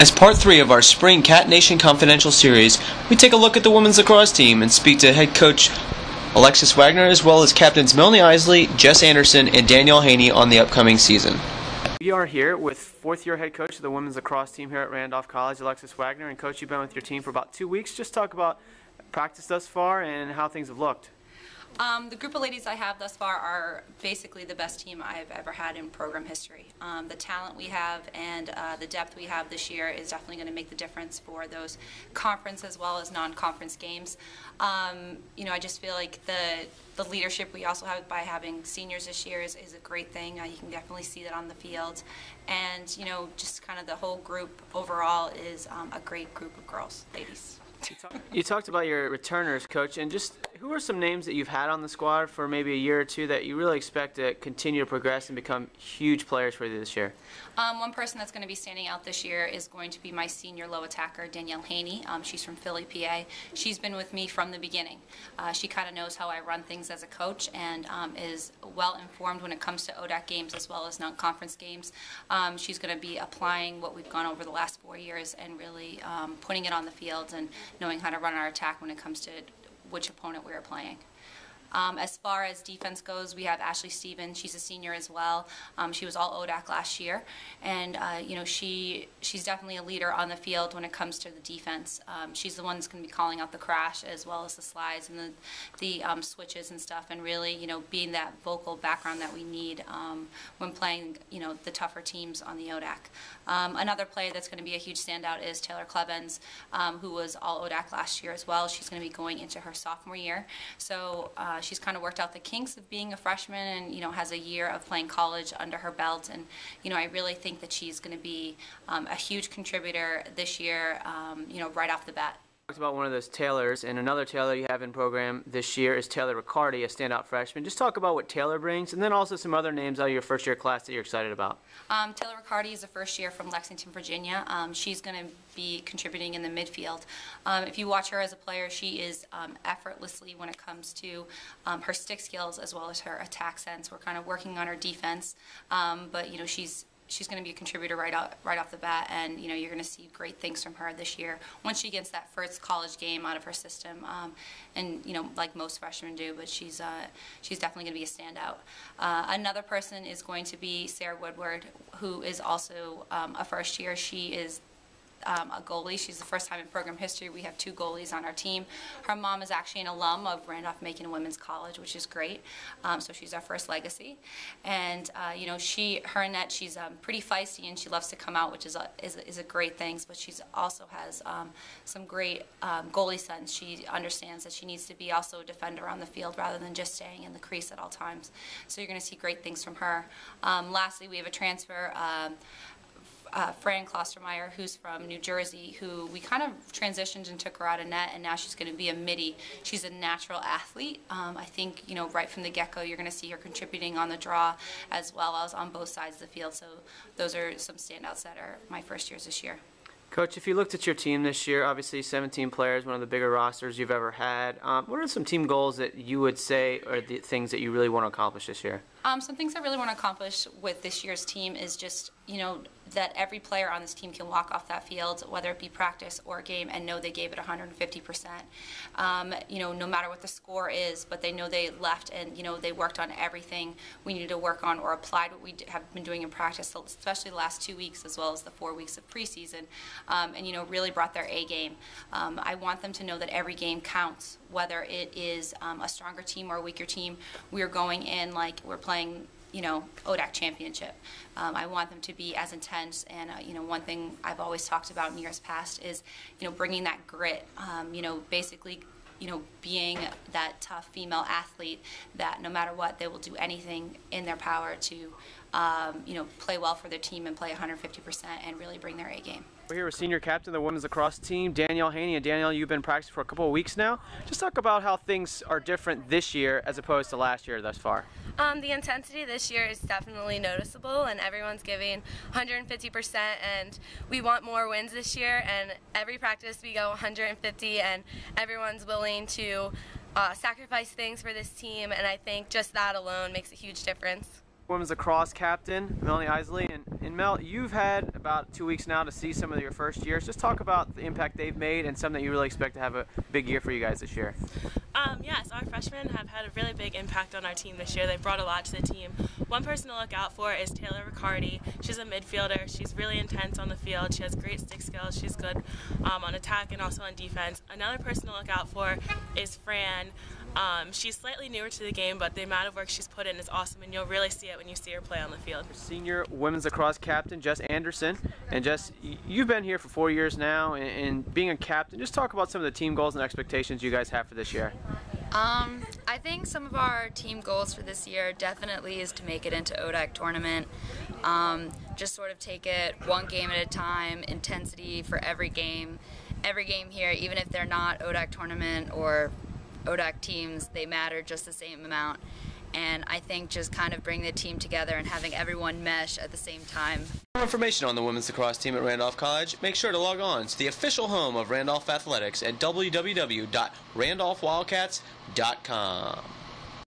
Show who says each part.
Speaker 1: As part 3 of our Spring Catnation Confidential series, we take a look at the women's lacrosse team and speak to head coach Alexis Wagner as well as captains Melanie Eisele, Jess Andersen, and Danielle Haney on the upcoming season. We are here with fourth-year head coach of the women's lacrosse team here at Randolph College, Alexis Wagner. And Coach, you've been with your team for about 2 weeks. Just talk about practice thus far and how things have looked.
Speaker 2: The group of ladies I have thus far are basically the best team I've ever had in program history. The talent we have and the depth we have this year is definitely going to make the difference for those conference as well as non-conference games. I just feel like the leadership we also have by having seniors this year is a great thing. You can definitely see that on the field. And, just kind of the whole group overall is a great group of girls, ladies.
Speaker 1: You talked about your returners, Coach, and just who are some names that you've had on the squad for maybe a year or two that you really expect to continue to progress and become huge players for you this year?
Speaker 2: One person that's going to be standing out this year is going to be my senior low attacker, Danielle Haney. She's from Philly, PA. She's been with me from the beginning. She kind of knows how I run things as a coach and is well informed when it comes to ODAC games as well as non-conference games. She's going to be applying what we've gone over the last 4 years and really putting it on the field and knowing how to run our attack when it comes to which opponent we are playing. As far as defense goes, we have Ashley Stevens. She's a senior as well. She was all ODAC last year, and she's definitely a leader on the field when it comes to the defense. She's the one that's going to be calling out the crash as well as the slides and the switches and stuff, and really being that vocal background that we need when playing the tougher teams on the ODAC. Another player that's going to be a huge standout is Taylor Clevens, who was all ODAC last year as well. She's going to be going into her sophomore year, so she's kind of worked out the kinks of being a freshman and has a year of playing college under her belt, and I really think that she's going to be a huge contributor this year, right off the bat.
Speaker 1: Talked about one of those Taylors, and another Taylor you have in program this year is Taylor Riccardi, a standout freshman. Just talk about what Taylor brings, and then also some other names out of your first-year class that you're excited about.
Speaker 2: Taylor Riccardi is a first year from Lexington, Virginia. She's going to be contributing in the midfield. If you watch her as a player, she is effortlessly when it comes to her stick skills as well as her attack sense. We're kind of working on her defense, but she's going to be a contributor right off the bat, and you're going to see great things from her this year once she gets that first college game out of her system, and like most freshmen do. But she's definitely going to be a standout. Another person is going to be Sarah Woodward, who is also a first year. She is a goalie. She's the first time in program history we have 2 goalies on our team. Her mom is actually an alum of Randolph-Macon Women's College, which is great. So she's our first legacy. And her and Net, she's pretty feisty and she loves to come out, which is a great thing. But she also has some great goalie sense. She understands that she needs to be also a defender on the field rather than just staying in the crease at all times. So you're going to see great things from her. Lastly, we have a transfer. Fran Klostermeyer, who's from New Jersey, who we kind of transitioned and took her out of net, and now she's going to be a midi. She's a natural athlete. I think, right from the get-go, you're going to see her contributing on the draw as well as on both sides of the field. So those are some standouts that are my first years this year.
Speaker 1: Coach, if you looked at your team this year, obviously 17 players, one of the bigger rosters you've ever had. What are some team goals that you would say are the things that you really want to accomplish this year?
Speaker 2: Some things I really want to accomplish with this year's team is just, that every player on this team can walk off that field, whether it be practice or a game, and know they gave it 150%. No matter what the score is, but they know they left and, they worked on everything we needed to work on or applied what we have been doing in practice, especially the last 2 weeks as well as the 4 weeks of preseason, and, really brought their A game. I want them to know that every game counts, whether it is a stronger team or a weaker team. We are going in like we're playing ODAC championship. I want them to be as intense, and one thing I've always talked about in years past is bringing that grit, basically being that tough female athlete that no matter what, they will do anything in their power to play well for their team and play 150% and really bring their A game.
Speaker 1: We're here with senior captain of the women's lacrosse team, Danielle Haney. And Danielle, you've been practicing for a couple of weeks now. Just talk about how things are different this year as opposed to last year thus far.
Speaker 3: The intensity this year is definitely noticeable, and everyone's giving 150%, and we want more wins this year, and every practice we go 150, and everyone's willing to sacrifice things for this team, and I think just that alone makes a huge difference.
Speaker 1: Women's lacrosse captain, Melanie Eisele. And Mel, you've had about 2 weeks now to see some of your first years. Just talk about the impact they've made and something that you really expect to have a big year for you guys this year.
Speaker 4: Yes, our freshmen have had a really big impact on our team this year. They've brought a lot to the team. One person to look out for is Taylor Riccardi. She's a midfielder. She's really intense on the field. She has great stick skills. She's good on attack and also on defense. Another person to look out for is Fran. She's slightly newer to the game, but the amount of work she's put in is awesome, and you'll really see it when you see her play on the field.
Speaker 1: Senior women's lacrosse captain, Jess Andersen. And Jess, you've been here for 4 years now, and being a captain, just talk about some of the team goals and expectations you guys have for this year.
Speaker 5: I think some of our team goals for this year definitely is to make it into ODAC tournament. Just sort of take it one game at a time, intensity for every game. Every game here, even if they're not ODAC tournament or ODAC teams, they matter just the same amount. And I think just kind of bring the team together and having everyone mesh at the same time.
Speaker 1: For more information on the women's lacrosse team at Randolph College, make sure to log on to the official home of Randolph Athletics at www.randolphwildcats.com.